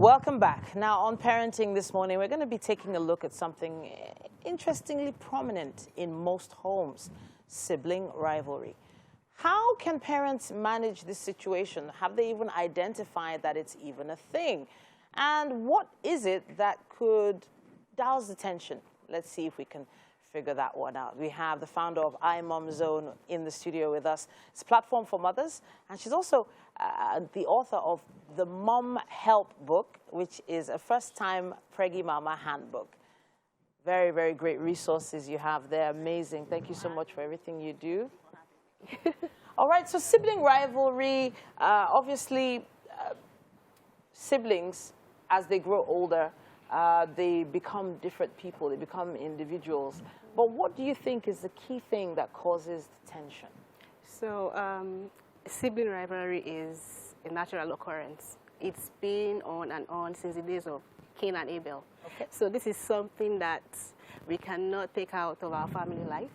Welcome back. Now, on Parenting this morning, we're going to be taking a look at something interestingly prominent in most homes, sibling rivalry. How can parents manage this situation? Have they even identified that it's even a thing? And what is it that could douse the tension? Let's see if we can figure that one out. We have the founder of iMom Zone in the studio with us. It's a platform for mothers, and she's also the author of the Mom Help book, which is a first-time preggy mama handbook. Very, very great resources you have there. Amazing. Thank you so much for everything you do. All right, so sibling rivalry, obviously siblings, as they grow older, they become different people, they become individuals. But what do you think is the key thing that causes the tension? So sibling rivalry is a natural occurrence. It's been on and on since the days of Cain and Abel. Okay. So this is something that we cannot take out of our family life.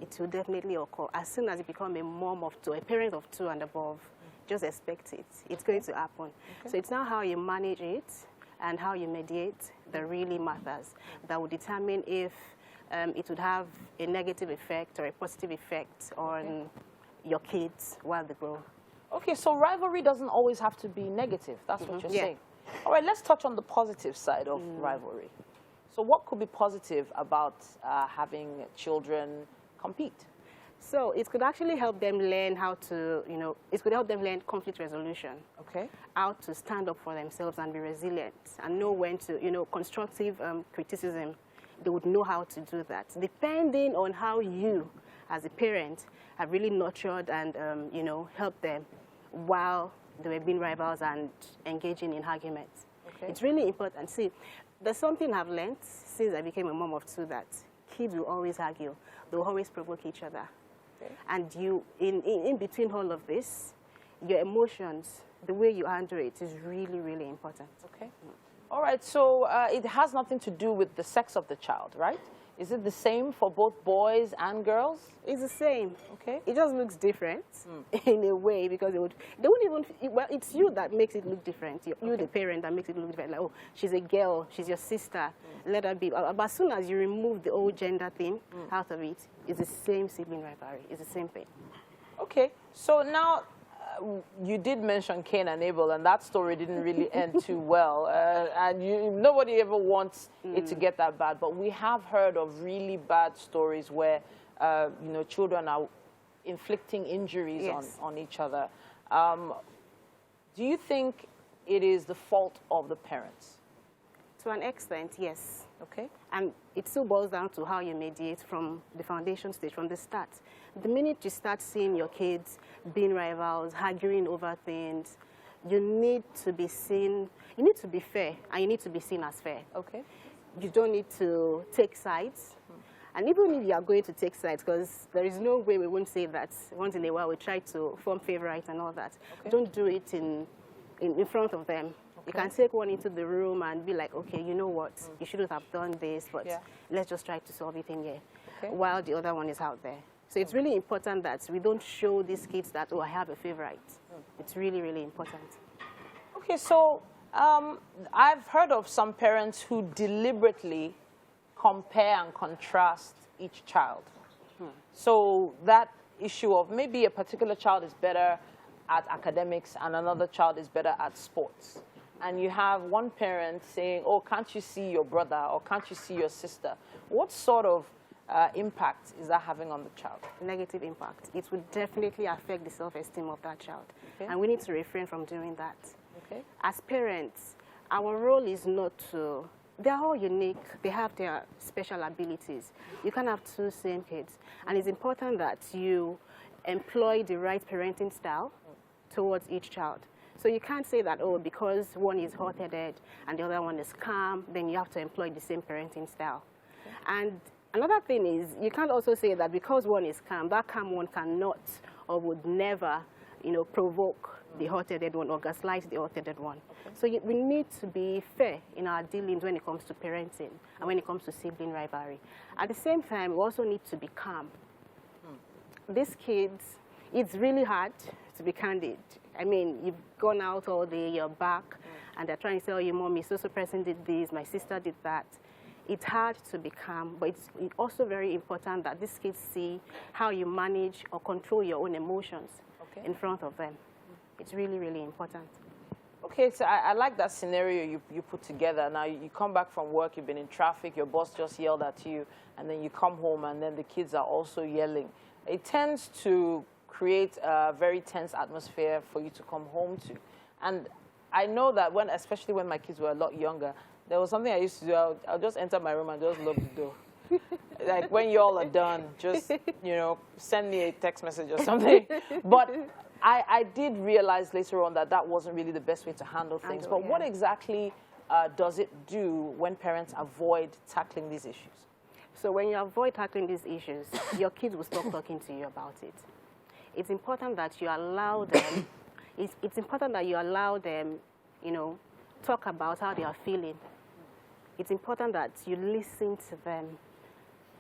It will definitely occur. As soon as you become a mom of two, a parent of two and above, just expect it. It's going to happen. Okay. So it's now how you manage it and how you mediate that really matters. That will determine if it would have a negative effect or a positive effect on your kids while they grow. Okay, so rivalry doesn't always have to be negative. That's what you're saying. All right, let's touch on the positive side of rivalry. So what could be positive about having children compete? So it could actually help them learn how to, it could help them learn conflict resolution. Okay. How to stand up for themselves and be resilient and know when to, constructive criticism. They would know how to do that, depending on how you, as a parent, have really nurtured and, helped them while they were being rivals and engaging in arguments. Okay. It's really important. See, there's something I've learned since I became a mom of two, that kids will always argue. They'll always provoke each other. Okay. And you, in between all of this, your emotions, the way you handle it is really, really important. Okay. All right, so it has nothing to do with the sex of the child, right? Is it the same for both boys and girls? It's the same. Okay. It just looks different in a way because they wouldn't even, well, it's you that makes it look different. You're the parent that makes it look different. Like, oh, she's a girl, she's your sister, let her be. But as soon as you remove the old gender thing out of it, it's the same sibling rivalry. It's the same thing. Okay, so now you did mention Cain and Abel, and that story didn't really end too well. And nobody ever wants it to get that bad. But we have heard of really bad stories where, children are inflicting injuries on each other. Do you think it is the fault of the parents? To an extent, yes. Okay. And it still boils down to how you mediate from the foundation stage, from the start. The minute you start seeing your kids being rivals, arguing over things, you need to be seen, you need to be fair, and you need to be seen as fair. Okay. You don't need to take sides. And even if you are going to take sides, because there is no way we won't say that once in a while we try to form favorites and all that. Okay. Don't do it in front of them. You can take one into the room and be like, okay, you know what, you shouldn't have done this, but let's just try to solve it in here, while the other one is out there. So it's really important that we don't show these kids that, oh, I have a favorite. It's really, really important. Okay, so I've heard of some parents who deliberately compare and contrast each child. So that issue of maybe a particular child is better at academics and another child is better at sports. And you have one parent saying, oh, can't you see your brother or can't you see your sister? What sort of impact is that having on the child? Negative impact. It would definitely affect the self-esteem of that child. Okay. And we need to refrain from doing that. Okay. As parents, our role is not to, they're all unique. They have their special abilities. You can't have two same kids. And it's important that you employ the right parenting style towards each child. So you can't say that, oh, because one is hot-headed and the other one is calm, then you have to employ the same parenting style. Okay. And another thing is, you can't also say that because one is calm, that calm one cannot or would never, provoke the hot-headed one or gaslight the hot-headed one. Okay. So we need to be fair in our dealings when it comes to parenting and when it comes to sibling rivalry. At the same time, we also need to be calm. These kids, it's really hard to be candid. I mean, you've gone out all day, you're back, and they're trying to say, oh, your mommy, so-so person did this, my sister did that. It's hard to be calm, but it's also very important that these kids see how you manage or control your own emotions in front of them. It's really, really important. Okay, so I like that scenario you put together. Now, you come back from work, you've been in traffic, your boss just yelled at you, and then you come home, and then the kids are also yelling. It tends to create a very tense atmosphere for you to come home to. And I know that especially when my kids were a lot younger, there was something I used to do. I'll just enter my room and just lock the door. Like, when you all are done, just, send me a text message or something. But I did realize later on that wasn't really the best way to handle things. But what exactly does it do when parents avoid tackling these issues? So when you avoid tackling these issues, your kids will stop talking to you about it. It's important that you allow them, it's important that you allow them, talk about how they are feeling. It's important that you listen to them.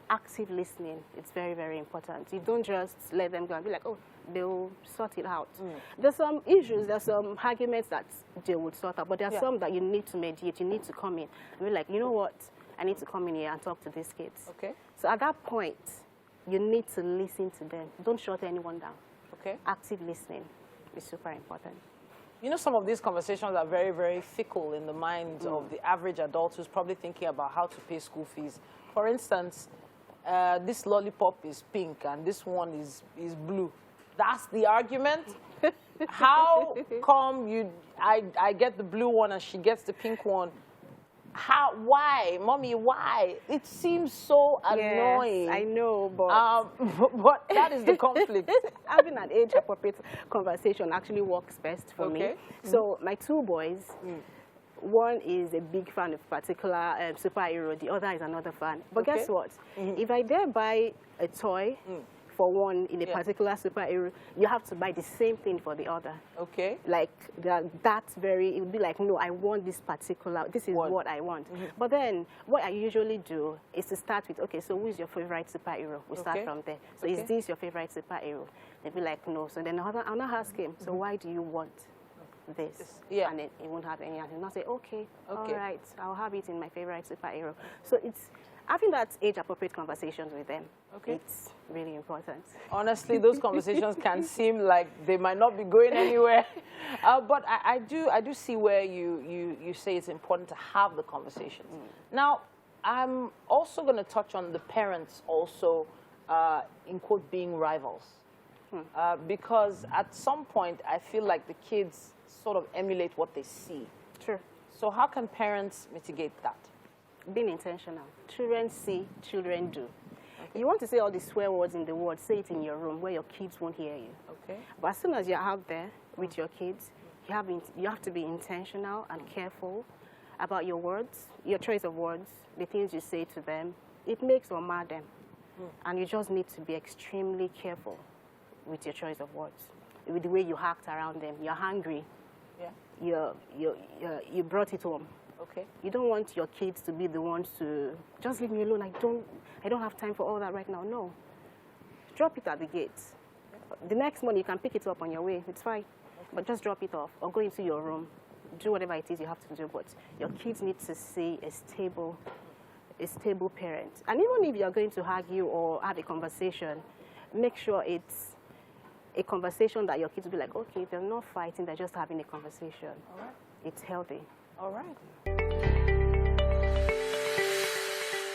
Active listening, it's very, very important. You don't just let them go and be like, oh, they'll sort it out. There's some issues, there's some arguments that they would sort out, but there are some that you need to mediate, you need to come in and be like, you know what, I need to come in here and talk to these kids. Okay. So at that point, you need to listen to them. Don't shut anyone down. Okay. Active listening is super important. Some of these conversations are very, very fickle in the minds of the average adult who's probably thinking about how to pay school fees. For instance, this lollipop is pink and this one is blue. That's the argument? How come I get the blue one and she gets the pink one? Why? Mommy, why? It seems so annoying. Yes, I know, but... but that is the conflict. Having an age-appropriate conversation actually works best for me. So my two boys, one is a big fan of a particular superhero, the other is another fan. But guess what? If I dare buy a toy for one in a particular superhero, you have to buy the same thing for the other. Okay. Like, it would be like, no, I want this is what I want. But then, what I usually do is to start with, okay, so who is your favorite superhero? We start from there. So is this your favorite superhero? They'd be like, no. So then I'll not ask him, so why do you want this? And then he won't have any answer. And I'll say, okay, all right, I'll have it in my favorite superhero. So it's having that age-appropriate conversations with them. It's really important. Honestly, those conversations can seem like they might not be going anywhere. But I do see where you say it's important to have the conversations. Now, I'm also going to touch on the parents also, in quote, being rivals. Because at some point, I feel like the kids sort of emulate what they see. True. So how can parents mitigate that? Being intentional. Children see, children do. You want to say all the swear words in the world, say it in your room where your kids won't hear you. But as soon as you're out there with your kids, you have to be intentional and careful about your words, your choice of words, the things you say to them. It makes or mar them. And you just need to be extremely careful with your choice of words, with the way you act around them. You're hungry. You brought it home. You don't want your kids to be the ones to just leave me alone. I don't have time for all that right now. No. Drop it at the gate. The next morning you can pick it up on your way. It's fine. But just drop it off or go into your room. Do whatever it is you have to do. But your kids need to see a stable parent. And even if you're going to argue or have a conversation, make sure it's a conversation that your kids will be like, okay, they're not fighting, they're just having a conversation. All right. It's healthy. All right.